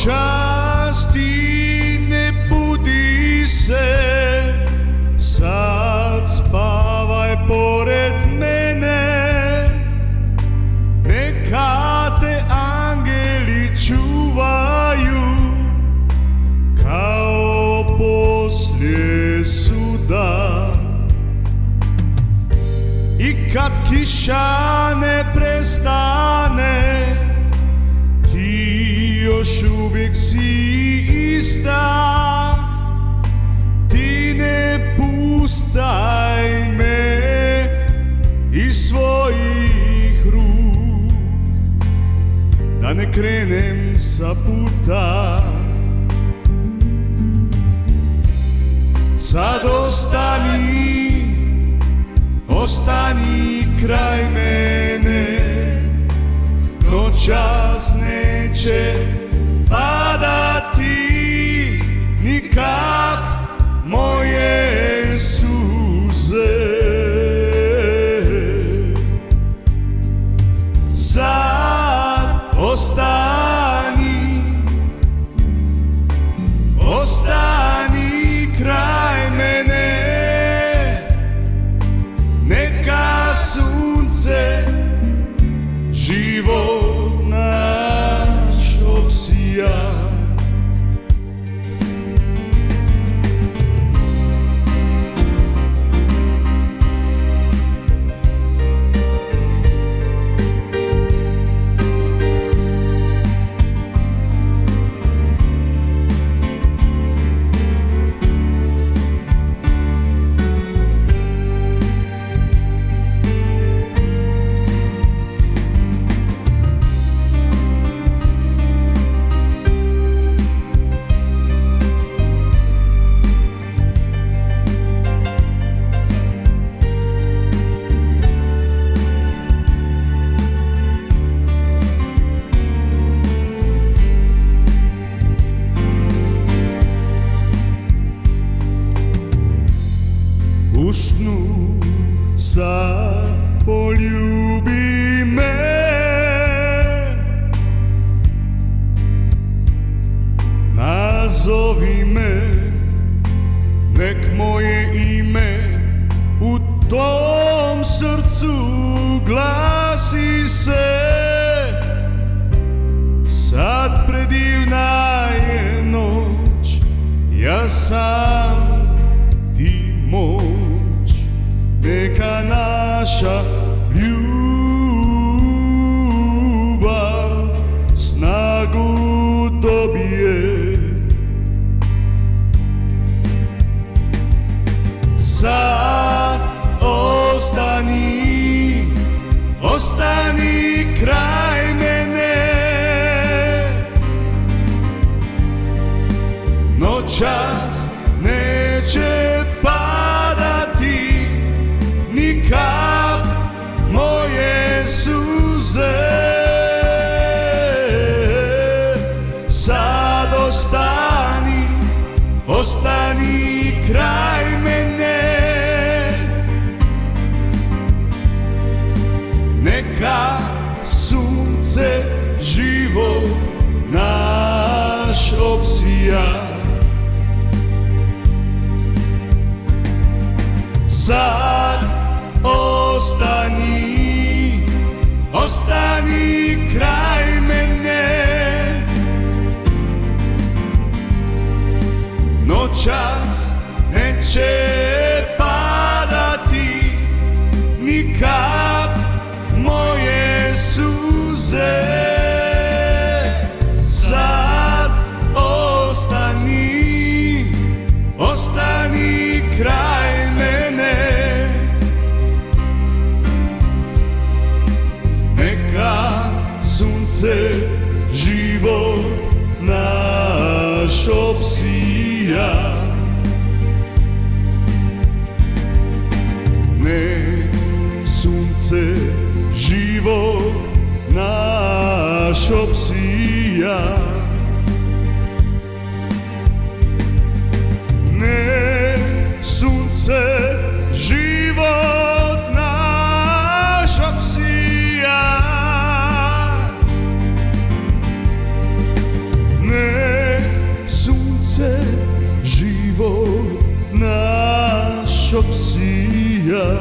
Noćas ti ne budi se, sad spavaj pored mene, neka te angeli čuvaju kao poslije suda. I kad kiša ne prestane, ti još uvijek si ista. Ti ne pustaj me iz svojih ruk, da ne krenem sa puta. Sad ostani kraj mene, noćas neće padati nikak moje suze. Sad ostani kraj mene, neka sunce život naš obsija. U snu sad poljubi me, nazovi me, nek moje ime u tom srcu glasi se. Sad predivna je noć, ja sam ti moć, neka naša ljubav snagu dobije. Sad ostani kraj mene, noćas neće padati nikak moje suze. Sad ostani kraj mene, neka sunce život naš obsija. Sad ostani kraj mene, noćas neće padati nikak moje suze. Sad ostani kraj mene, neka sunce život naš obsija. Nek sunce život naš obsija. Nek sunce život naš obsija. Ne Rosija